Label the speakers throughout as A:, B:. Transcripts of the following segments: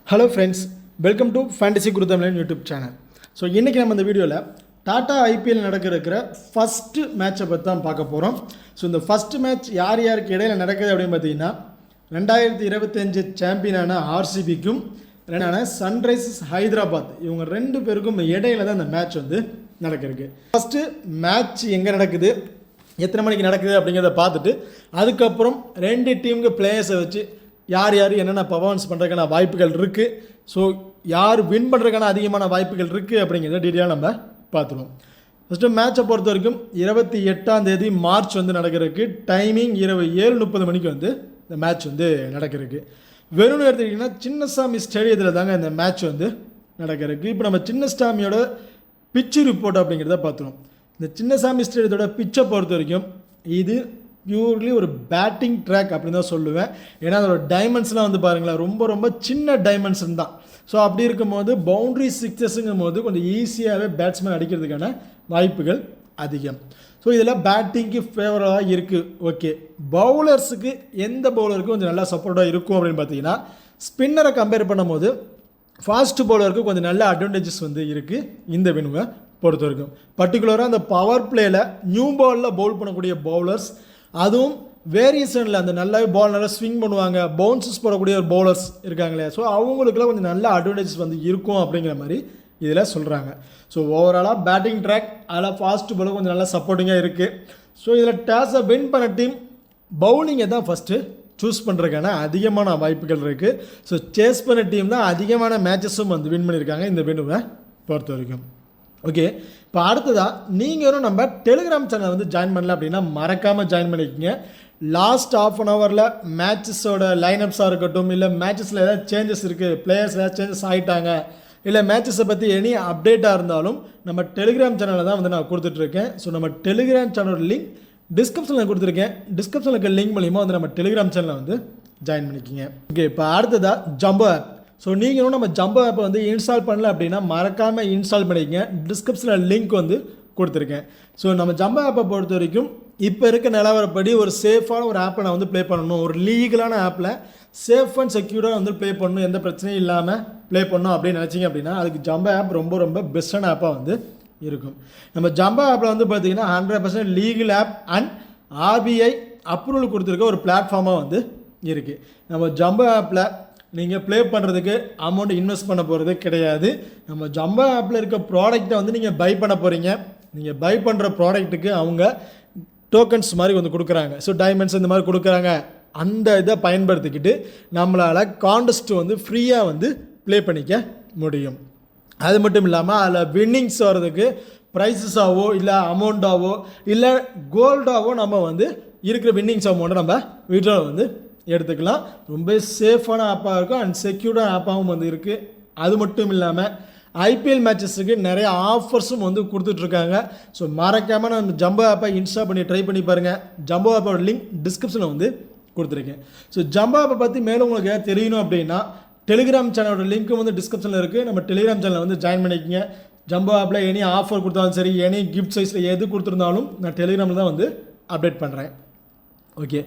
A: Hello friends, welcome to fantasy Guru Tamizhan YouTube channel. So இன்றைக்கி நம்ம இந்த வீடியோவில் டாடா ஐபிஎல் நடக்கிற ஃபஸ்ட்டு மேட்சை பற்றி தான் பார்க்க போகிறோம். ஸோ இந்த ஃபஸ்ட்டு மேட்ச் யார் யாருக்கு இடையில நடக்குது அப்படின்னு பார்த்தீங்கன்னா 2025 சாம்பியனான ஆர்சிபிக்கும் சன்ரைசர்ஸ் ஹைதராபாத் இவங்க ரெண்டு பேருக்கும் இடையில தான் இந்த மேட்ச் வந்து நடக்கிறதுக்கு. ஃபஸ்ட்டு மேட்ச் எங்கே நடக்குது, எத்தனை மணிக்கு நடக்குது அப்படிங்கிறத பார்த்துட்டு அதுக்கப்புறம் ரெண்டு டீமுக்கு பிளேயர்ஸை வச்சு யார் யார் என்னென்ன பர்ஃபார்மன்ஸ் பண்ணுறதுக்கான வாய்ப்புகள் இருக்குது, ஸோ யார் வின் பண்ணுறதுக்கான அதிகமான வாய்ப்புகள் இருக்குது அப்படிங்கிறத டீட்டெயிலாக நம்ம பார்த்துருவோம். ஃபஸ்ட்டு மேட்சை பொறுத்த வரைக்கும் 28 மார்ச் வந்து நடக்கிறதுக்கு. டைமிங் இரவு 7:30 மணிக்கு வந்து இந்த மேட்ச் வந்து நடக்கிறதுக்கு. வெறும் எடுத்துக்கிட்டிங்கன்னா சின்னசாமி ஸ்டேடியத்தில் தாங்க இந்த மேட்ச் வந்து நடக்கிறதுக்கு. இப்போ நம்ம சின்னசாமியோட பிச்சு ரிப்போர்ட் அப்படிங்கிறத பார்த்துருவோம். இந்த சின்னசாமி ஸ்டேடியத்தோட பிச்சை பொறுத்த வரைக்கும் இது பியூர்லி ஒரு பேட்டிங் ட்ராக் அப்படின்னு தான் சொல்லுவேன். ஏன்னா அதோட டைமென்ஷன்லாம் வந்து பாருங்களேன், ரொம்ப ரொம்ப சின்ன டைமென்ஷன் தான். ஸோ அப்படி இருக்கும்போது பவுண்ட்ரி சிக்ஸஸுங்கும் போது கொஞ்சம் ஈஸியாகவே பேட்ஸ்மேன் அடிக்கிறதுக்கான வாய்ப்புகள் அதிகம். ஸோ இதில் பேட்டிங்க்கு ஃபேவராக இருக்குது. ஓகே, பவுலர்ஸுக்கு எந்த பவுலருக்கு கொஞ்சம் நல்லா சப்போர்ட்டாக இருக்கும் அப்படின்னு பார்த்தீங்கன்னா ஸ்பின்னரை கம்பேர் பண்ணும்போது ஃபாஸ்ட் பவுலருக்கு கொஞ்சம் நல்ல அட்வான்டேஜஸ் வந்து இருக்குது இந்த வெனுவை பொறுத்த வரைக்கும். பர்டிகுலராக அந்த பவர் பிளேயில் நியூ பாலில் பவுல் பண்ணக்கூடிய பவுலர்ஸ், அதுவும் வேரியேஷனில் அந்த நல்லா பால் நல்லா ஸ்விங் பண்ணுவாங்க, பவுன்சஸ் போடக்கூடிய ஒரு பவுலர்ஸ் இருக்காங்களே, ஸோ அவங்களுக்குலாம் கொஞ்சம் நல்ல அட்வான்டேஜஸ் வந்து இருக்கும் அப்படிங்கிற மாதிரி இதில் சொல்கிறாங்க. ஸோ ஓவராலாக பேட்டிங் ட்ராக் அதில் ஃபாஸ்ட் பாலும் கொஞ்சம் நல்லா சப்போர்ட்டிங்காக இருக்குது. ஸோ இதில் டாஸை வின் பண்ண டீம் பவுலிங்கை தான் ஃபஸ்ட்டு சூஸ் பண்ணுறதுக்கான அதிகமான வாய்ப்புகள் இருக்குது. ஸோ சேஸ் பண்ண டீம் தான் அதிகமான மேட்சஸும் வந்து வின் பண்ணியிருக்காங்க இந்த வெனுவை பொறுத்த வரைக்கும். ஓகே, இப்போ அடுத்ததாக நீங்களும் நம்ம டெலிகிராம் சேனல் வந்து ஜாயின் பண்ணல அப்படின்னா மறக்காமல் ஜாயின் பண்ணிக்கோங்க. லாஸ்ட் ½ மேட்சஸோட லைனப்ஸாக இருக்கட்டும், இல்லை மேட்சஸில் ஏதாவது சேஞ்சஸ் இருக்குது, பிளேயர்ஸ் ஏதாவது சேஞ்சஸ் ஆகிட்டாங்க, இல்லை மேட்சஸை பற்றி எனி அப்டேட்டாக இருந்தாலும் நம்ம டெலிகிராம் சேனலில் தான் வந்து நான் கொடுத்துட்ருக்கேன். ஸோ நம்ம டெலிகிராம் சேனலோட லிங்க் டிஸ்கிரிப்ஷனில் கொடுத்துருக்கேன். டிஸ்கிரிப்ஷனில் இருக்க லிங்க் மூலிமா வந்து நம்ம டெலிகிராம் சேனலில் வந்து ஜாயின் பண்ணிக்கிங்க. ஓகே, இப்போ அடுத்ததாக ஜம்போ ஆப். ஸோ நீங்களும் நம்ம ஜம்போ ஆப்பை வந்து இன்ஸ்டால் பண்ணல அப்படின்னா மறக்காமல் இன்ஸ்டால் பண்ணிக்கங்க. டிஸ்கிரிப்ஷனில் லிங்க் வந்து கொடுத்துருக்கேன். ஸோ நம்ம ஜம்போ ஆப்பை பொறுத்த வரைக்கும் இப்போ இருக்க நிலவரப்படி ஒரு சேஃபான ஒரு ஆப்பை நான் வந்து ப்ளே பண்ணணும், ஒரு லீகலான ஆப்பில் சேஃப் அண்ட் செக்யூராக வந்து ப்ளே பண்ணணும், எந்த பிரச்சனையும் இல்லாமல் ப்ளே பண்ணணும் அப்படின்னு நினச்சிங்க அப்படின்னா அதுக்கு ஜம்போ ஆப் ரொம்ப ரொம்ப பெஸ்ட்டான ஆப்பாக வந்து இருக்கும். நம்ம ஜம்போ ஆப்பில் வந்து பார்த்திங்கன்னா 100% legal app and RBI approval கொடுத்துருக்க ஒரு பிளாட்ஃபார்மாக வந்து இருக்குது. நம்ம ஜம்போ ஆப்பில் நீங்கள் ப்ளே பண்ணுறதுக்கு அமௌண்ட் இன்வெஸ்ட் பண்ண போகிறது கிடையாது. நம்ம ஜம்போ ஆப்பில் இருக்க ப்ராடக்ட்டை வந்து நீங்கள் பை பண்ண போகிறீங்க. நீங்கள் பை பண்ணுற ப்ராடக்ட்டுக்கு அவங்க டோக்கன்ஸ் மாதிரி வந்து கொடுக்குறாங்க. ஸோ டைமண்ட்ஸ் இந்த மாதிரி கொடுக்குறாங்க. அந்த இதை பயன்படுத்திக்கிட்டு நம்மளால் கான்டெஸ்ட் வந்து ஃப்ரீயாக வந்து ப்ளே பண்ணிக்க முடியும். அது மட்டும் இல்லாமல் அதில் வின்னிங்ஸ் வர்றதுக்கு ப்ரைஸஸாவோ இல்லை அமௌண்ட்டாவோ இல்லை கோல்டாவோ நம்ம வந்து இருக்கிற வின்னிங்ஸ் அமௌண்ட்டை நம்ம வீட்டில் வந்து எடுத்துக்கலாம். ரொம்ப சேஃபான ஆப்பாக இருக்கும் அண்ட் செக்யூர்டான ஆப்பாகவும் வந்து இருக்குது. அது மட்டும் இல்லாமல் ஐபிஎல் மேட்சஸுக்கு நிறைய ஆஃபர்ஸும் வந்து கொடுத்துட்ருக்காங்க. ஸோ மறக்காமல் நான் ஜம்போ ஆப்பை இன்ஸ்டால் பண்ணி ட்ரை பண்ணி பாருங்கள். ஜம்போ ஆப்போட லிங்க் டிஸ்கிரிப்ஷனில் வந்து கொடுத்துருக்கேன். ஸோ ஜம்போ ஆப்பை பற்றி மேலும் உங்களுக்கு ஏதாவது தெரியணும் அப்படின்னா டெலிகிராம் சேனலோட லிங்க்கும் வந்து டிஸ்கிரிப்ஷனில் இருக்குது. நம்ம டெலிகிராம் சேனலில் வந்து ஜாயின் பண்ணிக்கோங்க. ஜம்போ ஆப்பில் எனி ஆஃபர் கொடுத்தாலும் சரி, எனி கிஃப்ட் சைஸில் எது கொடுத்துருந்தாலும் நான் டெலிகிராமில் தான் வந்து அப்டேட் பண்ணுறேன். ஓகே,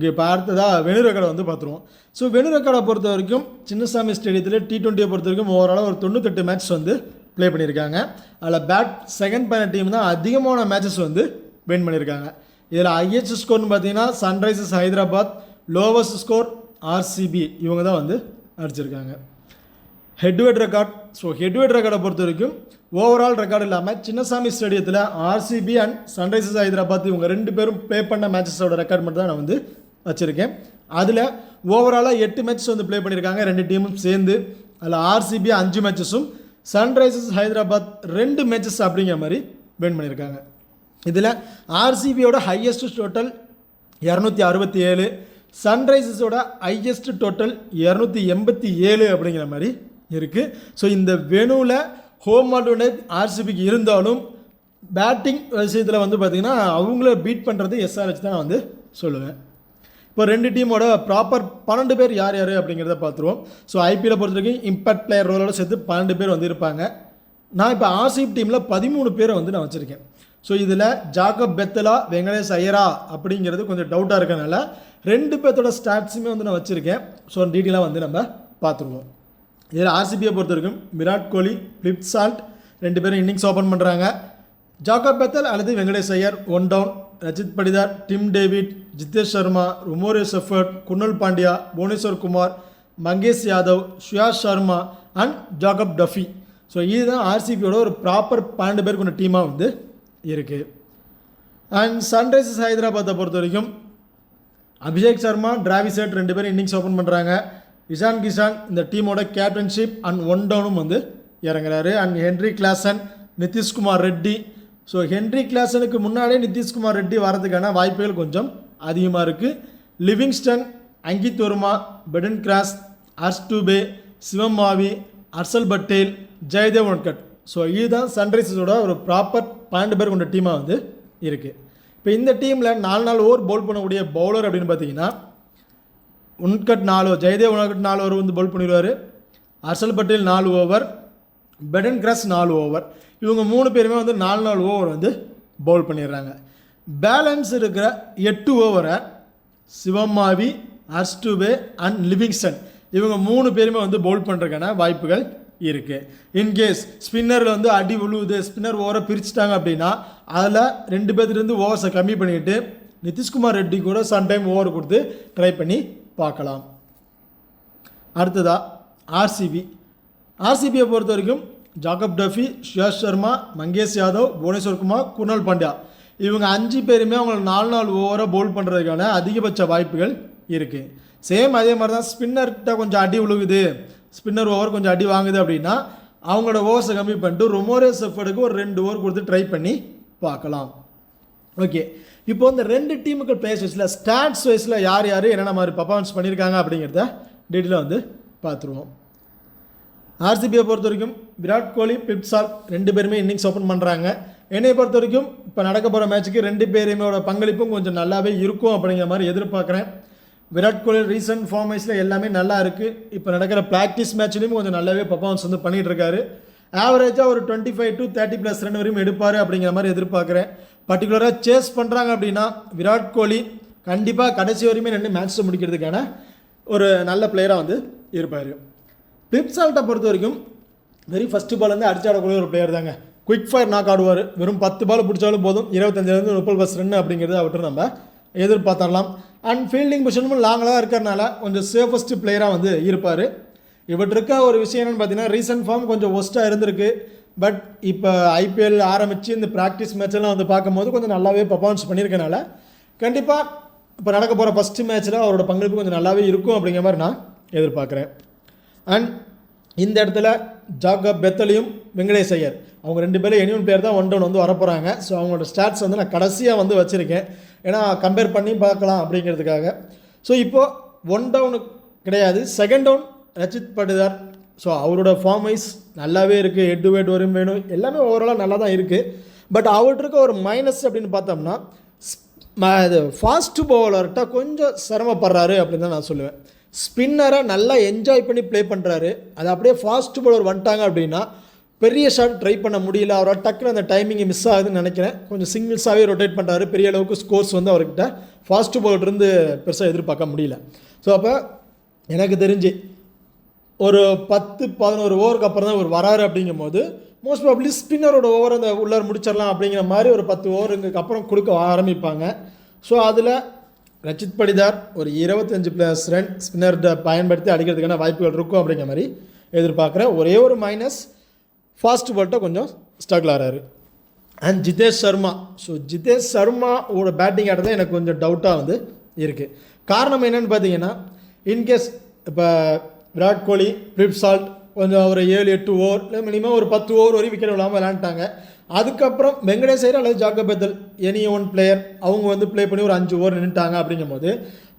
A: இப்போ அடுத்ததாக வெனு ரெக்கார்டை வந்து பார்த்துருவோம். ஸோ வெனு ரெக்கார்டை பொறுத்த வரைக்கும் சின்னசாமி ஸ்டேடியத்தில் T20 பொறுத்த வரைக்கும் ஓவராலாக ஒரு 98 மேட்ச் வந்து ப்ளே பண்ணியிருக்காங்க. அதில் செகண்ட் பண்ண டீம் தான் அதிகமான மேட்சஸ் வந்து வின் பண்ணியிருக்காங்க. இதில் ஹையஸ்ட் ஸ்கோர்னு பார்த்தீங்கன்னா Sunrisers Hyderabad, lowest score RCB, இவங்க தான் வந்து அடிச்சிருக்காங்க. ஹெட்வேட் ரெக்கார்ட். ஸோ ஹெட்வேட் ரெக்கார்டை பொறுத்த வரைக்கும் ஓவரால் ரெக்கார்டு இல்லாமல் சின்னசாமி ஸ்டேடியத்தில் ஆர்சிபி அண்ட் சன்ரைசர்ஸ் ஹைதராபாத் இவங்க ரெண்டு பேரும் ப்ளே பண்ண மேட்சஸோட ரெக்கார்ட் மட்டும் தான் நான் வந்து வச்சுருக்கேன். அதில் ஓவராலாக 8 மேட்சஸ் வந்து ப்ளே பண்ணியிருக்காங்க ரெண்டு டீமும் சேர்ந்து. அதில் ஆர்சிபி 5 மேட்சஸும் சன்ரைசர்ஸ் ஹைதராபாத் 2 மேட்சஸ் அப்படிங்கிற மாதிரி வின் பண்ணியிருக்காங்க. இதில் ஆர்சிபியோட ஹையஸ்ட் டோட்டல் 267, சன்ரைசர்ஸோட ஹையஸ்ட் டோட்டல் 287 அப்படிங்கிற மாதிரி இருக்குது. ஸோ இந்த வெனுவில் ஹோம் அட்வான்டேஜ் ஆர்சிபிக்கு இருந்தாலும் பேட்டிங் விஷயத்தில் வந்து பார்த்திங்கன்னா அவங்கள பீட் பண்ணுறது எஸ்ஆர்ஹெச் தான் வந்து சொல்லுவேன். இப்போ ரெண்டு டீமோட ப்ராப்பர் 12 பேர் யார் யார் அப்படிங்கிறத பார்த்துருவோம். ஸோ ஐபிஎல்லை பொறுத்த வரைக்கும் இம்பேக்ட் பிளேயர் ரோலோட சேர்த்து 12 பேர் வந்து இருப்பாங்க. நான் இப்போ ஆர்சிபி டீமில் 13 பேரை வந்து நான் வச்சுருக்கேன். ஸோ இதில் ஜாக்கப் பெத்தலா, வெங்கடேஷ் ஐயரா அப்படிங்கிறது கொஞ்சம் டவுட்டாக இருக்கனால ரெண்டு பேர்த்தோட ஸ்டாட்ஸுமே வந்து நான் வச்சுருக்கேன். ஸோ டீட்டெயிலாக வந்து நம்ம பார்த்துருவோம். இதில் ஆர்சிபியை பொறுத்த வரைக்கும் விராட் கோலி, பிலிப் சால்ட் ரெண்டு பேரும் இன்னிங்ஸ் ஓப்பன் பண்ணுறாங்க. ஜாக்கப் பெத்தல் அல்லது Venkatesh Iyer 1 down, Rajat Patidar, Tim David, Jitesh Sharma, Romario Shepherd, Krunal Pandya, Bhuvneshwar Kumar, Mangesh Yadav, Shreyas Sharma and Jacob Duffy. So இதுதான் ஆர்சிபியோட ஒரு ப்ராப்பர் 12 பேர் கொண்ட டீமாக வந்து இருக்குது. அண்ட் சன்ரைசர்ஸ் ஹைதராபாத்தை பொறுத்த வரைக்கும் அபிஷேக் சர்மா, டிராவிஸ் ஹெட் ரெண்டு பேரும் இன்னிங்ஸ் ஓப்பன் பண்ணுறாங்க. இஷான் கிஷான் இந்த டீமோட கேப்டன்ஷிப் அண்ட் 1 டவுனும் வந்து இறங்குறாரு. And Heinrich Klaasen, Nitish Kumar Reddy. So Heinrich கிளாசனுக்கு முன்னாடியே நிதிஷ்குமார் ரெட்டி வரதுக்கான வாய்ப்புகள் கொஞ்சம் அதிகமாக இருக்குது. Livingstone, Ankit Verma, Brydon Carse, அர்ஸ்டூபே, சிவம் மாவி, ஹர்ஷல் பட்டேல், ஜெயதேவ் உன்கட். ஸோ இதுதான் சன்ரைசர்ஸோட ஒரு ப்ராப்பர் 12 பேர் கொண்ட டீமாக வந்து இருக்குது. இப்போ இந்த டீமில் 4 ஓவர் பவுல் பண்ணக்கூடிய பவுலர் அப்படின்னு பார்த்தீங்கன்னா உன்கட் 4 ஓவர், ஜெயதேவ் உன்கட் 4 ஓவர் வந்து பவுல் பண்ணிடுவார். Harshal Patel 4 over, Brydon Carse 4 over. இவங்க 3 பேருமே வந்து 4 ஓவர் வந்து பவுல் பண்ணிடுறாங்க. பேலன்ஸ் இருக்கிற 8 ஓவரை சிவம் மாவி, அர்ஸ்டூபே அண்ட் லிவிங்ஸ்டன் இவங்க 3 பேருமே வந்து பவுல் பண்ணுறதுக்கான வாய்ப்புகள் இருக்குது. இன்கேஸ் ஸ்பின்னரில் வந்து அடி விழுவுது, ஸ்பின்னர் ஓவரை பிரிச்சுட்டாங்க அப்படின்னா அதில் 2 பேர்த்துலேருந்து ஓவர்ஸை கம்மி பண்ணிவிட்டு நிதிஷ்குமார் ரெட்டி கூட சம்டைம் ஓவர் கொடுத்து ட்ரை பண்ணி பார்க்கலாம். அடுத்ததாக ஆர்சிபியை பொறுத்த வரைக்கும் ஜாக்கப் டஃபி, ஸ்ரேயாஸ் சர்மா, மங்கேஷ் யாதவ், புவனேஸ்வர் குமார், குர்னல் பாண்டியா இவங்க 5 பேருமே அவங்க 4 ஓவரை பவுல் பண்ணுறதுக்கான அதிகபட்ச வாய்ப்புகள் இருக்குது. சேம் அதே மாதிரி தான் ஸ்பின்னர்கிட்ட கொஞ்சம் அடி விழுகுது, ஸ்பின்னர் ஓவர் கொஞ்சம் அடி வாங்குது அப்படின்னா அவங்களோட ஓவர்ஸை கம்மி பண்ணிட்டு ரொமோரே செஃபர்டுக்கு ஒரு 2 ஓவர் கொடுத்து ட்ரை பண்ணி பார்க்கலாம். ஓகே, இப்போ இந்த 2 டீமுக்கு பிளேயர்ஸ் வைஸில் ஸ்டாட்ஸ் வைஸில் யார் யார் என்னென்ன மாதிரி பர்ஃபார்மன்ஸ் பண்ணியிருக்காங்க அப்படிங்கிறத டீட்டெயிலாக வந்து பார்த்துருவோம். ஆர்சிபியை பொறுத்த வரைக்கும் விராட் கோலி, பிலிப் சால்ட் ரெண்டு பேருமே இன்னிங்ஸ் ஓப்பன் பண்ணுறாங்க. என்னை பொறுத்த வரைக்கும் இப்போ நடக்க போகிற மேட்ச்சுக்கு 2 பேருமோட பங்களிப்பும் கொஞ்சம் நல்லாவே இருக்கும் அப்படிங்கிற மாதிரி எதிர்பார்க்குறேன். விராட் கோலி ரீசன்ட் ஃபார்ம் வைஸில் எல்லாமே நல்லா இருக்குது. இப்போ நடக்கிற ப்ராக்டிஸ் மேட்ச்லேயும் கொஞ்சம் நல்லாவே பர்ஃபார்மன்ஸ் வந்து பண்ணிகிட்டு இருக்காரு. ஆவரேஜாக ஒரு 25 to 30+ ரன் வரையும் எடுப்பார் அப்படிங்கிற மாதிரி எதிர்பார்க்குறேன். பர்டிகுலராக சேஸ் பண்ணுறாங்க அப்படின்னா விராட் கோலி கண்டிப்பாக கடைசி வரையுமே 2 மேட்ச்சை முடிக்கிறதுக்கான ஒரு நல்ல பிளேயராக வந்து இருப்பார். பிலிப் சால்ட்டை பொறுத்த வரைக்கும் வெரி ஃபஸ்ட்டு பால் வந்து அடிச்சாடக்கூடிய ஒரு பிளேயர் தாங்க. குயிக் ஃபயர் நாக் ஆடுவார். வெறும் 10 பால் பிடிச்சாலும் போதும், 25 30+ ரன் அப்படிங்கிறது அவர்கிட்ட நம்ம எதிர்பார்த்தரலாம். அண்ட் ஃபீல்டிங் பொசிஷனும் லாங்கலாக இருக்கிறனால கொஞ்சம் சேஃபஸ்ட் பிளேயராக வந்து இருப்பார். இவற்றிருக்க ஒரு விஷயம் என்னென்னு பார்த்தீங்கன்னா ரீசன்ட் ஃபார்ம் கொஞ்சம் ஒஸ்ட்டாக இருந்திருக்கு. பட் இப்போ ஐபிஎல் ஆரம்பித்து இந்த ப்ராக்டிஸ் மேட்செல்லாம் வந்து பார்க்கும்போது கொஞ்சம் நல்லாவே பர்ஃபார்மன்ஸ் பண்ணியிருக்கனால கண்டிப்பாக இப்போ நடக்க போகிற ஃபஸ்ட்டு மேட்ச்சில் அவரோட பங்களிப்பு கொஞ்சம் நல்லாவே இருக்கும் அப்படிங்கிற மாதிரி நான் எதிர்பார்க்குறேன். அண்ட் இந்த இடத்துல ஜாக்கப் பெத்தலையும் வெங்கடேஷ் ஐயர் அவங்க 2 பேரும் எனிவன் பிளேயர் தான் 1 டவுன் வந்து வரப்போகிறாங்க. ஸோ அவங்களோட ஸ்டாட்ஸ் வந்து நான் கடைசியாக வந்து வச்சுருக்கேன், ஏன்னா கம்பேர் பண்ணி பார்க்கலாம் அப்படிங்கிறதுக்காக. ஸோ இப்போது 1 டவுனுக்கு கிடையாது, 2nd down Rajat Patidar. So அவரோட ஃபார்ம் வைஸ் நல்லாவே இருக்குது, ஹெட் டு ஹெட் வரும் வேணும், எல்லாமே ஓவராலாக நல்லா தான் இருக்குது. பட் அவர்கிட்ட ஒரு மைனஸ் அப்படின்னு பார்த்தோம்னா இது ஃபாஸ்ட் பவுலர்கிட்ட கொஞ்சம் சிரமப்படுறாரு அப்படின்னு தான் நான் சொல்லுவேன். ஸ்பின்னரை நல்லா என்ஜாய் பண்ணி ப்ளே பண்ணுறாரு, அது அப்படியே ஃபாஸ்ட் பவுலர் வந்துட்டாங்க அப்படின்னா பெரிய ஷாட் ட்ரை பண்ண முடியல, அவரோட டக்குன்னு அந்த டைமிங் மிஸ் ஆகுதுன்னு நினைக்கிறேன். கொஞ்சம் சிங்கிள்ஸாகவே ரொட்டேட் பண்ணுறாரு, பெரிய அளவுக்கு ஸ்கோர்ஸ் வந்து அவர்கிட்ட ஃபாஸ்ட் பவுலர்லேருந்து பெருசாக எதிர்பார்க்க முடியல. ஸோ அப்போ எனக்கு தெரிஞ்சு ஒரு 10-11 ஓவருக்கு அப்புறம் தான் ஒரு வராரு அப்படிங்கும்போது மோஸ்ட் ப்ராபப்ளி ஸ்பின்னரோட ஓவர் அந்த உள்ளார் முடிச்சிடலாம் அப்படிங்கிற மாதிரி ஒரு 10 ஓவருக்கு அப்புறம் கொடுக்க ஆரம்பிப்பாங்க. ஸோ அதில் ரஜித் படிதார் ஒரு 25+ ரன் ஸ்பின்னர்கிட்ட பயன்படுத்தி அடிக்கிறதுக்கான வாய்ப்புகள் இருக்கும் அப்படிங்கிற மாதிரி எதிர்பார்க்குறேன். ஒரே ஒரு மைனஸ் ஃபாஸ்ட் பால்கிட்ட கொஞ்சம் ஸ்ட்ரகிள் ஆகிறாரு. அண்ட் ஜிதேஷ் சர்மா, ஸோ ஜிதேஷ் சர்மாவோட பேட்டிங் ஆடுறது எனக்கு கொஞ்சம் டவுட்டாக வந்து இருக்குது. காரணம் என்னென்னு பார்த்தீங்கன்னா இன்கேஸ் இப்போ விராட் கோலி, பிலிப் சால்ட் கொஞ்சம் ஒரு 7-8 ஓவர் இல்லை மினிமம் ஒரு 10 ஓவர் வரையும் விக்கெட் விடாமல் விளையாண்டாங்க. அதுக்கப்புறம் வெங்கடேஷ் ஐயர் அல்லது Jacob Bethel any one player அவங்க வந்து ப்ளே பண்ணி ஒரு 5 ஓவர் நின்றுட்டாங்க. அப்படிங்கும்போது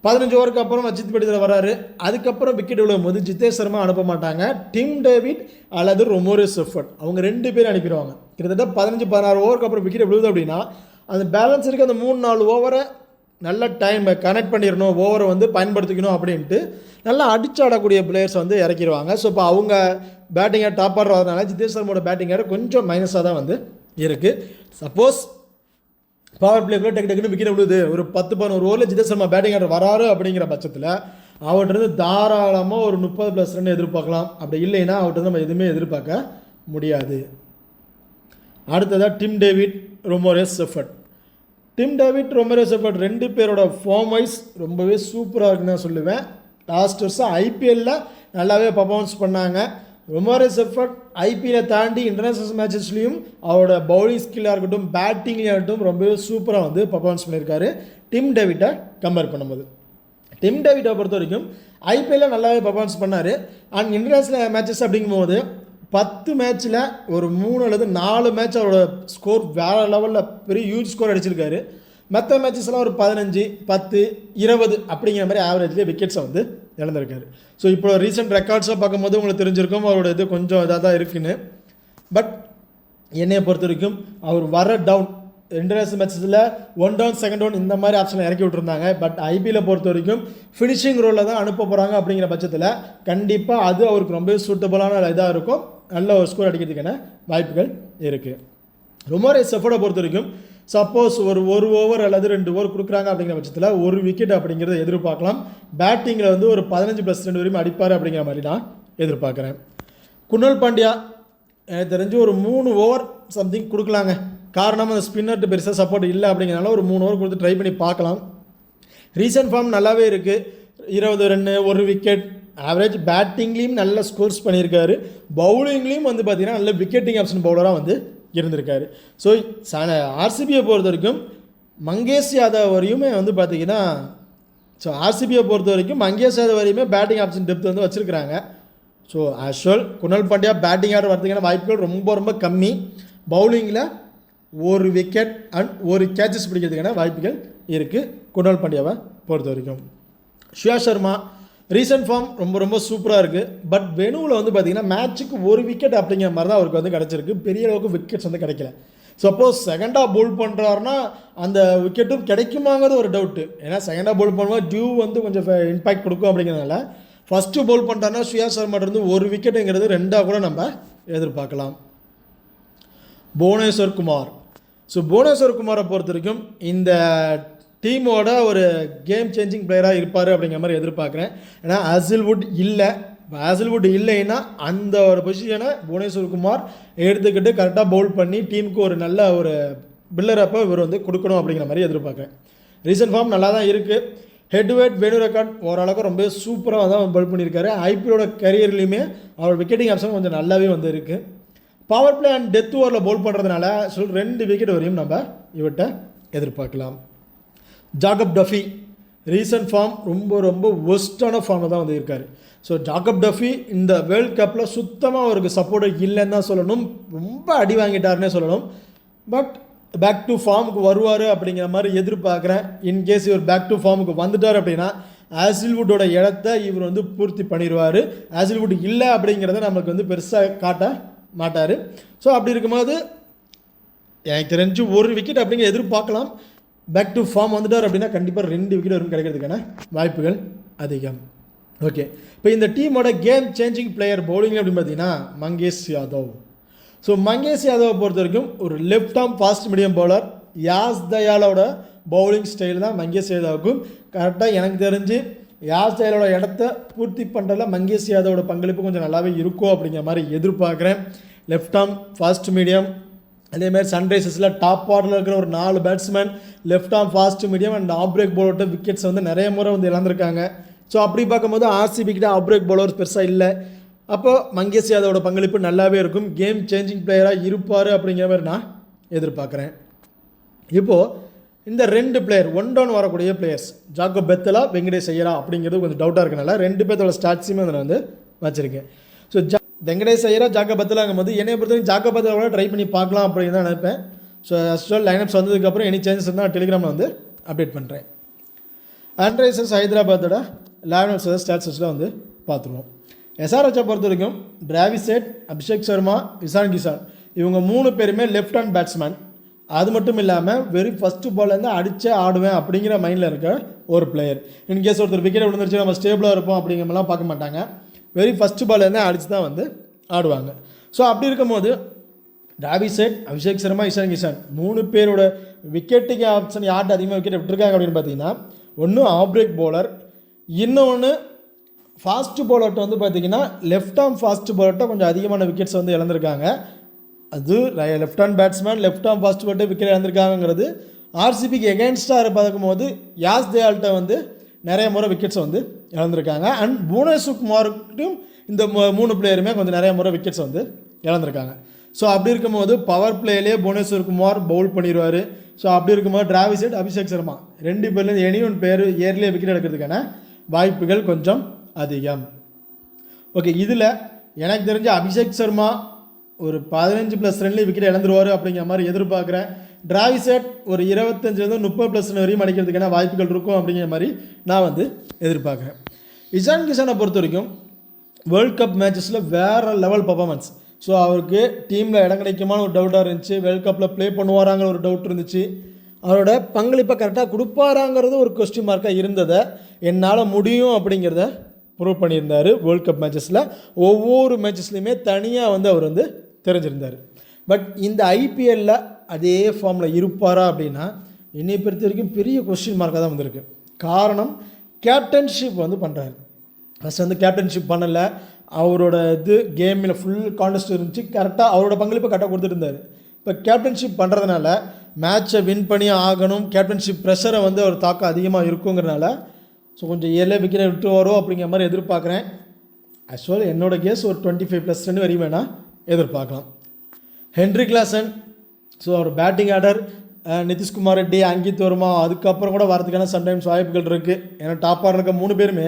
A: 15 ஓவருக்கு அப்புறம் அஜித் படிதார் வராரு. அதுக்கப்புறம் விக்கெட் விழும்போது ஜிதேஷ் சர்மா அனுப்ப மாட்டாங்க, டிம் டேவிட் அல்லது ரொமோரே செஃபர்ட் அவங்க 2 பேரும் அனுப்பிடுவாங்க. கிட்டத்தட்ட 15-16 ஓவருக்கு அப்புறம் விக்கெட் விழுது அப்படின்னா அந்த பேலன்ஸ் இருக்க அந்த 3-4 ஓவரை நல்ல டைம் கனெக்ட் பண்ணிடணும், ஓவரை வந்து பயன்படுத்திக்கணும் அப்படின்ட்டு நல்லா அடிச்சு ஆடக்கூடிய பிளேயர்ஸ் வந்து இறக்கிடுவாங்க. ஸோ இப்போ அவங்க பேட்டிங்கை டாப் ஆடுறதுனால ஜிதேஷ் சர்மாவோட பேட்டிங்கோட கொஞ்சம் மைனஸாக தான் வந்து இருக்குது. சப்போஸ் பவர் பிளேக்குள்ள டக்குன்னு விக்கெட் விழுது, ஒரு 10-11 ஓவரில் ஜிதேஷ் சர்மா பேட்டிங் ஆடுற வராரு அப்படிங்கிற பட்சத்தில் அவர்கிட்ட தாராளமாக ஒரு 30+ ரன் எதிர்பார்க்கலாம். அப்படி இல்லைன்னா அவர்கிட்ட நம்ம எதுவுமே எதிர்பார்க்க முடியாது. அடுத்ததாக Tim David, Romario Shepherd. Tim David, Romario Shepherd 2 பேரோட ஃபார்ம் வைஸ் ரொம்பவே சூப்பராக இருக்குன்னு தான் சொல்லுவேன். லாஸ்ட் வருஷம் ஐபிஎல்லில் நல்லாவே பர்ஃபார்மன்ஸ் பண்ணாங்க. ரொமோரே செஃபர்ட் ஐபிஎல்லை தாண்டி இன்டர்நேஷ்னல் மேட்சஸ்லையும் அவரோட பவுலிங் ஸ்கில்லாக இருக்கட்டும், பேட்டிங்லேயும் இருக்கட்டும் ரொம்பவே சூப்பராக வந்து பர்ஃபார்மன்ஸ் பண்ணியிருக்காரு டிம் டேவிட்டை கம்பேர் பண்ணும்போது. டிம் டேவிட்டை பொறுத்த வரைக்கும் ஐபிஎல்லில் நல்லாவே பர்ஃபார்மன்ஸ் பண்ணார். அண்ட் இன்டர்நேஷ்னல் மேட்சஸ் அப்படிங்கும்போது 10 மேட்ச்சில் ஒரு 3 அல்லது 4 மேட்ச் அவரோட ஸ்கோர் வேறு லெவலில் பெரிய ஹியூஜ் ஸ்கோர் அடிச்சிருக்காரு. மற்ற மேட்சஸ்லாம் ஒரு 15, 10, 20 அப்படிங்கிற மாதிரி ஆவரேஜ்லேயே விக்கெட்ஸை வந்து இழந்திருக்காரு. ஸோ இப்போ ரீசெண்ட் ரெக்கார்ட்ஸாக பார்க்கும்போது உங்களுக்கு தெரிஞ்சிருக்கும் அவரோட இது கொஞ்சம் இதாக தான் இருக்குன்னு. பட் என்னையை பொறுத்த வரைக்கும் அவர் வர டவுன் இன்டர்நேஷ்னல் மேட்சஸில் 1 டவுன் 2 டவுன் இந்த மாதிரி ஆப்ஷனை இறக்கி விட்டுருந்தாங்க. பட் ஐபிஎல்லை பொறுத்த வரைக்கும் ஃபினிஷிங் ரோலில் தான் அனுப்ப போகிறாங்க அப்படிங்கிற பட்சத்தில் கண்டிப்பாக அது அவருக்கு ரொம்ப சூட்டபுளான இதாக இருக்கும். நல்ல ஒரு ஸ்கோர் அடிக்கிறதுக்கான வாய்ப்புகள் இருக்குது. ரொமோரே செஃபர்டை பொறுத்த வரைக்கும் சப்போஸ் ஒரு ஓவர் அல்லது 2 ஓவர் கொடுக்குறாங்க அப்படிங்கிற பட்சத்தில் ஒரு விக்கெட் அப்படிங்கிறத எதிர்பார்க்கலாம். பேட்டிங்கில் வந்து ஒரு 15+2 வரையும் அடிப்பார் அப்படிங்கிற மாதிரி நான் எதிர்பார்க்குறேன். குணால் பாண்டியா எனக்கு தெரிஞ்சு ஒரு 3 ஓவர் சம்திங் கொடுக்கலாங்க. காரணம் அந்த ஸ்பின்னர்ட்டு பெருசாக சப்போர்ட் இல்லை அப்படிங்கிறனால ஒரு 3 ஓவர் கொடுத்து ட்ரை பண்ணி பார்க்கலாம். ரீசன்ட் ஃபார்ம் நல்லாவே இருக்குது. 20 ரன்னு, 1 விக்கெட் ஆவரேஜ். பேட்டிங்லேயும் நல்ல ஸ்கோர்ஸ் பண்ணியிருக்காரு. பவுலிங்லேயும் வந்து பார்த்திங்கன்னா நல்ல விக்கெட்டிங் ஆப்ஷன் பவுலராக வந்து இருந்திருக்காரு. ஸோ ஆர்சிபியை பொறுத்த வரைக்கும் மங்கேஷ் யாதவ் வரையுமே வந்து பார்த்திங்கன்னா ஆர்சிபியை பொறுத்த வரைக்கும் மங்கேஷ் யாதவ் வரையுமே பேட்டிங் ஆப்ஷன் டெப்த் வந்து வச்சுருக்கிறாங்க. ஸோ ஆஷுவல் குணால் பாண்டியா பேட்டிங் ஆட வரதுக்கான வாய்ப்புகள் ரொம்ப கம்மி. பவுலிங்கில் 1 விக்கெட் அண்ட் 1 கேட்சஸ் பிடிக்கிறதுக்கான வாய்ப்புகள் இருக்குது குணால் பாண்டியாவை பொறுத்த வரைக்கும். ஸ்ரேயா சர்மா ரீசன்ட் ஃபார்ம் ரொம்ப சூப்பராக இருக்குது. பட் வெனுவில் வந்து பார்த்திங்கன்னா மேட்ச்சுக்கு 1 விக்கெட் அப்படிங்கிற மாதிரி தான் அவருக்கு வந்து கிடச்சிருக்கு. பெரிய அளவுக்கு விக்கெட்ஸ் வந்து கிடைக்கல. சப்போஸ் செகண்டாக பவுல் பண்ணுறாருன்னா அந்த விக்கெட்டும் கிடைக்குமாங்கிறது ஒரு டவுட்டு. ஏன்னா செகண்டாக பவுல் பண்ணும்போது டியூ வந்து கொஞ்சம் இம்பாக்ட் கொடுக்கும் அப்படிங்கிறதுனால ஃபஸ்ட்டு பவுல் பண்ணுறாருன்னா ஸ்ரேயா சர்மாட்டிருந்து 1 விக்கெட்டுங்கிறது 2ஆக கூட நம்ம எதிர்பார்க்கலாம். புவனேஸ்வர் குமார். ஸோ புவனேஸ்வர் குமாரை பொறுத்த வரைக்கும் இந்த டீமோட ஒரு கேம் சேஞ்சிங் பிளேயராக இருப்பார் அப்படிங்கிற மாதிரி எதிர்பார்க்குறேன். ஏன்னா ஹேசில்வுட் இல்லைன்னா அந்த ஒரு பொசிஷனை புவனேஸ்வர் குமார் எடுத்துக்கிட்டு கரெக்டாக பவுல் பண்ணி டீமுக்கு ஒரு நல்ல ஒரு பில்லரப்போ இவர் வந்து கொடுக்கணும் அப்படிங்கிற மாதிரி எதிர்பார்க்குறேன். ரீசன்ட் ஃபார்ம் நல்லா தான் இருக்குது. Head to head venue record ஓரளவுக்கு ரொம்ப சூப்பராக தான் பவுல் பண்ணியிருக்காரு. ஐபிஎலோட கரியர்லேயுமே அவர் விக்கெட்டிங் ஆப்ஷன் கொஞ்சம் நல்லாவே வந்து இருக்குது. பவர் பிளே அண்ட் டெத் ஓவரில் பவுல் பண்ணுறதுனால 2 விக்கெட் வரையும் நம்ம இவர்கிட்ட எதிர்பார்க்கலாம். ஜாகப் டஃபி ரீசன்ட் ஃபார்ம் ரொம்ப ஒஸ்ட்டான ஃபார்மில் தான் வந்து இருக்கார். ஸோ ஜாகப் டஃபி இந்த வேர்ல்ட் கப்பில் சுத்தமாக அவருக்கு சப்போர்ட் இல்லைன்னு தான் சொல்லணும். ரொம்ப அடி வாங்கிட்டாருன்னே சொல்லணும். பட் பேக் டு ஃபார்முக்கு வருவார் அப்படிங்கிற மாதிரி எதிர்பார்க்குறேன். இன்கேஸ் இவர் பேக் டு ஃபார்முக்கு வந்துட்டார் அப்படின்னா ஹேசில்வுட்டோட இடத்த இவர் வந்து பூர்த்தி பண்ணிடுவார். ஹேசில்வுட் இல்லை அப்படிங்கிறத நமக்கு வந்து பெருசாக காட்ட மாட்டார். ஸோ அப்படி இருக்கும்போது எனக்கு தெரிஞ்சு 1 விக்கெட் அப்படிங்கிற எதிர்பார்க்கலாம். பேக் டு ஃபார்ம் வந்துட்டார் அப்படின்னா கண்டிப்பாக 2 விக்கெட் வரும் கிடைக்கிறதுக்கான வாய்ப்புகள் அதிகம். ஓகே, இப்போ இந்த டீமோட கேம் சேஞ்சிங் பிளேயர் பவுலிங் அப்படின்னு பார்த்தீங்கன்னா மங்கேஷ் யாதவ். ஸோ மங்கேஷ் யாதவை பொறுத்த வரைக்கும் ஒரு left arm fast medium bowler. Yash தயாலோட பவுலிங் ஸ்டைல் தான் மங்கேஷ் யாதவுக்கும் கரெக்டாக எனக்கு தெரிஞ்சு யாஸ் தயாலோட இடத்த பூர்த்தி பண்ணுறதுல மங்கேஷ் யாதவோட பங்களிப்பு கொஞ்சம் நல்லாவே இருக்கும் அப்படிங்கிற மாதிரி எதிர்பார்க்குறேன். லெஃப்ட் ஆர்ம் ஃபாஸ்ட் மீடியம், அதேமாதிரி சன்ரைசர்ஸில் டாப் ஆர்டரில் இருக்கிற ஒரு 4 batsman left arm fast medium and off break பவுலர்கிட்ட விக்கெட்ஸ் வந்து நிறைய முறை வந்து இழந்திருக்காங்க. ஸோ அப்படி பார்க்கும்போது ஆர்சிபிக்கிட்ட ஆஃப் பிரேக் பவுலர்ஸ் பெருசாக இல்லை. அப்போ மங்கேஷ் யாதவோட பங்களிப்பு நல்லாவே இருக்கும். கேம் சேஞ்சிங் பிளேயராக இருப்பார் அப்படிங்கிற மாதிரி நான் எதிர்பார்க்குறேன். இப்போது இந்த 2 பிளேயர் 1 டவுன் வரக்கூடிய பிளேயர்ஸ் ஜாக்கப் பெத்தலா, வெங்கடேஷ் ஐயரா அப்படிங்கிறது கொஞ்சம் டவுட்டாக இருக்கனால 2 பேர்த்தோட ஸ்டாட்ஸுமே அதில் வந்து வச்சுருக்கேன். ஸோ வெங்கடேஷ் ஐயரா, ஜாக்கப் பெத்தலாங்கும் போது என்னை பொறுத்தவரைக்கும் ஜாக்கப் பெத்தலோட ட்ரை பண்ணி பார்க்கலாம் அப்படின்னு தான் நினைப்பேன். ஸோ அஸ்ட்ரல் லைனப்ஸ் வந்ததுக்கப்புறம் எனி சேஞ்சஸ் இருந்தால் டெலிகிராமில் வந்து அப்டேட் பண்ணுறேன். சன்ரைசர்ஸ் ஹைதராபாத்தோட 11 ஸ்டாட்ஸில் வந்து பார்த்துருவோம். எஸ்ஆர்ஹெச்சை பொறுத்த வரைக்கும் டிராவிஸ் ஹெட், அபிஷேக் சர்மா, இசான் கிசான் இவங்க 3 பேருமே லெஃப்ட் ஹேண்ட் பேட்ஸ்மேன். அது மட்டும் இல்லாமல் வெறும் ஃபஸ்ட்டு பால்லேருந்து அடித்தே ஆடுவேன் அப்படிங்கிற மைண்டில் இருக்க ஒரு பிளேயர். இன்கேஸ் ஒருத்தர் விக்கெட் விழுந்துருச்சு நம்ம ஸ்டேபிளாக இருப்போம் அப்படிங்கிறமெல்லாம் பார்க்க மாட்டாங்க. வெறும் ஃபஸ்ட்டு பால்லேருந்து அடித்து தான் வந்து ஆடுவாங்க. ஸோ அப்படி இருக்கும்போது டிராவிஸ் ஹெட், அபிஷேக் சர்மா, இஷான் கிஷான் 3 பேரோட விக்கெட்டுக்கு ஆப்ஷன் யார்கிட்ட அதிகமாக விக்கெட் விட்டுருக்காங்க அப்படின்னு பார்த்தீங்கன்னா, ஒன்று ஆஃப் பிரேக் பவுலர், இன்னொன்று ஃபாஸ்ட் பவுலர்கிட்ட வந்து பார்த்தீங்கன்னா லெஃப்ட் ஆர்ம் ஃபாஸ்ட் பவுலர்கிட்ட கொஞ்சம் அதிகமான விக்கெட்ஸ் வந்து இழந்திருக்காங்க. அது left hand batsman left arm fast பவுலர்கிட்ட விக்கெட் இழந்திருக்காங்கிறது ஆர்சிபிக்கு எகென்ஸ்டாக பார்க்கும்போது யாஸ் தயால்கிட்ட வந்து நிறைய முறை விக்கெட்ஸ் வந்து இழந்திருக்காங்க. அண்ட் புவனேஸ்வர் குமார்கிட்டும் இந்த 3 பிளேயருமே கொஞ்சம் நிறைய முறை விக்கெட்ஸ் வந்து இழந்திருக்காங்க. ஸோ அப்படி இருக்கும்போது பவர் பிளேலேயே புவனேஸ்வர் குமார் பவுல் பண்ணிடுவார். ஸோ அப்படி இருக்கும்போது டிராவிஸ் ஹெட், அபிஷேக் சர்மா 2 பேர்லேருந்து எனி ஒன் பேர் ஏர்லியே விக்கெட் எடுக்கிறதுக்கான வாய்ப்புகள் கொஞ்சம் அதிகம். ஓகே, இதில் எனக்கு தெரிஞ்ச அபிஷேக் சர்மா ஒரு 15+ ரன்லேயே விக்கெட் இழந்துருவார் அப்படிங்கிற மாதிரி எதிர்பார்க்குறேன். டிராவிஸ் ஹெட் ஒரு 25-30+ ரன் வரையும் அடிக்கிறதுக்கான வாய்ப்புகள் இருக்கும் அப்படிங்கிற மாதிரி நான் வந்து எதிர்பார்க்குறேன். இஷான் கிஷானை பொறுத்த வரைக்கும் வேர்ல்ட் கப் மேட்சஸில் வேறு லெவல் பர்ஃபார்மன்ஸ். ஸோ அவருக்கு டீமில் இடம் கிடைக்குமான ஒரு டவுட்டாக இருந்துச்சு. வேர்ல்ட் கப்பில் ப்ளே பண்ணுவாராங்கிற ஒரு டவுட் இருந்துச்சு. அவரோட பங்களிப்பை கரெக்டாக கொடுப்பாராங்கிறது ஒரு கொஸ்டின் மார்க்காக இருந்ததை என்னால் முடியும் அப்படிங்கிறத ப்ரூவ் பண்ணியிருந்தார். வேர்ல்ட் கப் மேட்சஸில் ஒவ்வொரு மேட்சஸ்லையுமே தனியாக வந்து அவர் வந்து தெரிஞ்சிருந்தார். பட் இந்த ஐபிஎல்லில் அதே ஃபார்மில் இருப்பாரா அப்படின்னா என்னை பொறுத்த வரைக்கும் பெரிய கொஸ்டின் மார்க்காக தான் வந்திருக்கு. காரணம், கேப்டன்ஷிப் வந்து பண்ணுறாரு. ஃபஸ்ட் வந்து கேப்டன்ஷிப் பண்ணலை. அவரோட கேமில் ஃபுல் கான்டெஸ்ட் இருந்துச்சு. கரெக்டாக அவரோட பங்களிப்பை கரெக்டாக கொடுத்துட்டு இருந்தார். இப்போ கேப்டன்ஷிப் பண்ணுறதுனால மேட்சை வின் பண்ணி ஆகணும், கேப்டன்ஷிப் ப்ரெஷரை வந்து அவர் தாக்கம் அதிகமாக இருக்குங்கிறனால ஸோ கொஞ்சம் ஏழை விக்கெட்டை விட்டு வரும் அப்படிங்கிற மாதிரி எதிர்பார்க்குறேன். ஆக்சுவலாக என்னோடய கேஸ் ஒரு 25+ ரன் வரையும் வேணால் எதிர்பார்க்கலாம். ஹென்ரி கிளாசன், ஸோ அவர் பேட்டிங் ஆர்டர் நிதிஷ்குமார் ரெட்டி, அங்கித் வர்மா அதுக்கப்புறம் கூட வரதுக்கான சம்டைம்ஸ் வாய்ப்புகள் இருக்குது. ஏன்னா டாப் ஆர்டர் இருக்க 3 பேருமே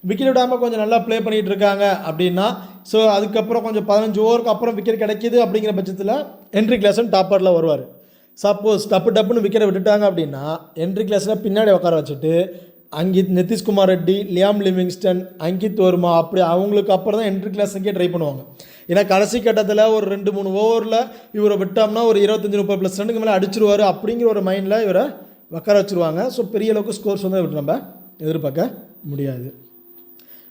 A: விக்கெட் விடாமல் கொஞ்சம் நல்லா ப்ளே பண்ணிகிட்டு இருக்காங்க அப்படின்னா, ஸோ அதுக்கப்புறம் கொஞ்சம் 15 ஓவருக்கு அப்புறம் விக்கெட் கிடைக்கிது அப்படிங்கிற பட்சத்தில் ஹென்ரி கிளாசன் டாப் ஆர்டரில் வருவார். சப்போஸ் டப்புன்னு விக்கெட்டை விட்டுட்டாங்க அப்படின்னா ஹென்ரி கிளாஸில் பின்னாடி உட்கார வச்சுட்டு அங்கித், நிதிஷ்குமார் ரெட்டி, லியாம் லிவிங்ஸ்டன், அங்கித் வர்மா அப்படி அவங்களுக்கு அப்புறம் தான் ஹென்ரி கிளாஸனுக்கே ட்ரை பண்ணுவாங்க. ஏன்னா கடைசி கட்டத்தில் ஒரு 2-3 ஓவரில் இவரை விட்டோம்னா ஒரு 25-30+ ரன்னுக்கு மேலே அடிச்சிருவார் அப்படிங்கிற ஒரு மைண்டில் இவரை உட்கார வச்சுருவாங்க. ஸோ பெரிய அளவுக்கு ஸ்கோர்ஸ் வந்து இவர் நம்ம எதிர்பார்க்க முடியாது.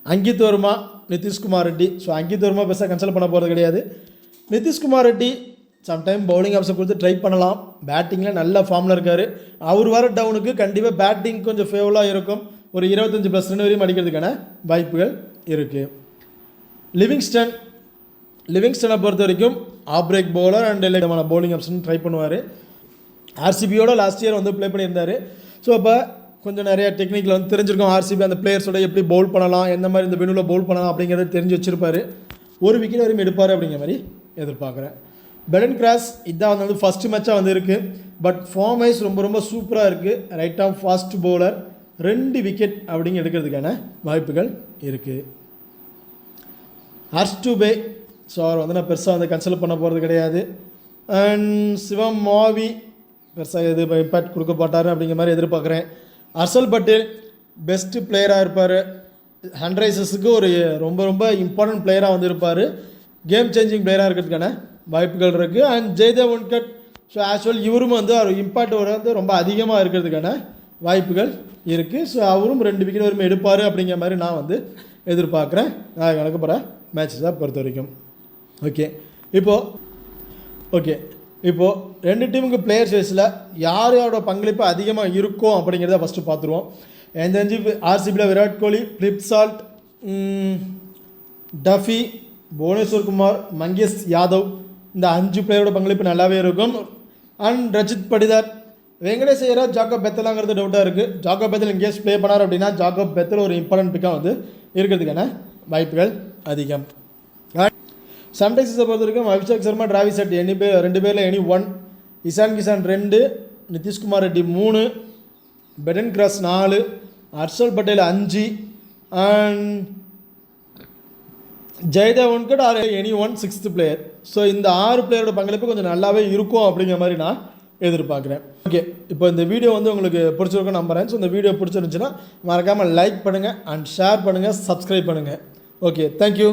A: அங்கித் வர்மா, நிதிஷ்குமார் ரெட்டி, ஸோ அங்கித் வர்மா பெருசாக கன்சல்ட் பண்ண போகிறது கிடையாது. Nitish Kumar Reddy sometime bowling option கொடுத்து ட்ரை பண்ணலாம். பேட்டிங்கில் நல்ல ஃபார்மில் இருக்கார். அவர் வர டவுனுக்கு கண்டிப்பாக பேட்டிங் கொஞ்சம் ஃபேவலாக இருக்கும். ஒரு 25+ ரன் வரையும் அடிக்கிறதுக்கான வாய்ப்புகள் இருக்குது. லிவிங்ஸ்டனை பொறுத்த வரைக்கும் ஆஃப் பிரேக் பவுலர் அண்ட் எல்லாமான பவுலிங் ஆப்ஷன் ட்ரை பண்ணுவார். ஆர்சிபியோட லாஸ்ட் இயர் வந்து ப்ளே பண்ணியிருந்தார். ஸோ அப்போ கொஞ்சம் நிறையா டெக்னிக்கில் வந்து தெரிஞ்சிருக்கும். ஆர்சிபி அந்த பிளேயர்ஸோட எப்படி பவுல் பண்ணலாம், எந்த மாதிரி இந்த வெனுவில் பவுல் பண்ணலாம் அப்படிங்கிறத தெரிஞ்சு வச்சுருப்பார். ஒரு விக்கெட் வரையும் எடுப்பார் அப்படிங்கிற மாதிரி எதிர்பார்க்குறேன். பெடன் கிராஸ் இதான் வந்து ஃபஸ்ட்டு மேட்சாக வந்து இருக்குது. பட் ஃபார்ம் வைஸ் ரொம்ப சூப்பராக இருக்குது. ரைட் ஆம் ஃபாஸ்ட் பவுலர், 2 விக்கெட் அப்படிங்க எடுக்கிறதுக்கான வாய்ப்புகள் இருக்குது. ஹர்ஷ் டூபே, ஸோ அவர் வந்து நான் பெருசாக வந்து கன்சல்ட் பண்ண போகிறது கிடையாது. அண்ட் சிவம் மாவி பெருசாக எது இம்பேக்ட் கொடுக்க மாட்டார் அப்படிங்கிற மாதிரி எதிர்பார்க்குறேன். ஹர்ஷல் பட்டேல் பெஸ்ட்டு பிளேயராக இருப்பார். சன்ரைசர்ஸுக்கு ஒரு ரொம்ப இம்பார்ட்டன்ட் பிளேயராக வந்து இருப்பார். கேம் சேஞ்சிங் பிளேயராக இருக்கிறதுக்கான வாய்ப்புகள் இருக்குது. அண்ட் ஜெய்தேவ் உன்கட், ஸோ ஆக்சுவல் இவரும் வந்து அவர் இம்பாக்ட் வந்து ரொம்ப அதிகமாக இருக்கிறதுக்கான வாய்ப்புகள் இருக்குது. ஸோ அவரும் 2 விக்கெட் வரையும் எடுப்பார் அப்படிங்கிற மாதிரி நான் வந்து எதிர்பார்க்குறேன். நான் எனக்கு போகிற மேட்சஸை பொறுத்த வரைக்கும். ஓகே, இப்போது 2 டீமுக்கு பிளேயர்ஸ் வைஸில் யாரோட பங்களிப்பு அதிகமாக இருக்கும் அப்படிங்கிறத ஃபஸ்ட்டு பார்த்துருவோம். எனக்கு தெரிஞ்சு ஆர்சிபியில் விராட் கோலி, பிளிப்சால்ட், டஃபி, புவனேஸ்வர் குமார், மங்கேஷ் யாதவ் இந்த 5 பிளேயரோட பங்களிப்பு நல்லாவே இருக்கும். அண்ட் ரஜித் படிதார், வெங்கடேஷ் ஐயரா, ஜாக்கப் பெத்தலாங்கிறது டவுட்டாக இருக்குது. ஜாக்கப் பெத்தல் இங்கேஸ் ப்ளே பண்ணார் அப்படின்னா ஜாக்கப் பெத்தல் ஒரு இம்பார்ட்டன்ட் பிக்காக வந்து இருக்கிறதுக்கான வாய்ப்புகள் அதிகம். சன்ரைசர்ஸை பொறுத்த வரைக்கும் அபிஷேக் சர்மா, டிராவிஸ் ஹெட் 2 பேரில் any 1, Ishan Kishan 2, Nitish Kumar Reddy 3, Brydon Carse 4, Harshal Patel 5 and Jaydev Unadkat are any 1 6th player. So இந்த 6 பிளேயரோட பங்களிப்பு கொஞ்சம் நல்லாவே இருக்கும் அப்படிங்கிற மாதிரி நான் எதிர்பார்க்குறேன். ஓகே, இப்போ இந்த வீடியோ வந்து உங்களுக்கு பிடிச்சிருக்கும் நம்புறேன். ஸோ இந்த வீடியோ பிடிச்சிருந்துச்சுன்னா மறக்காமல் லைக் பண்ணுங்கள் அண்ட் ஷேர் பண்ணுங்கள், சப்ஸ்கிரைப் பண்ணுங்கள். Okay, thank you.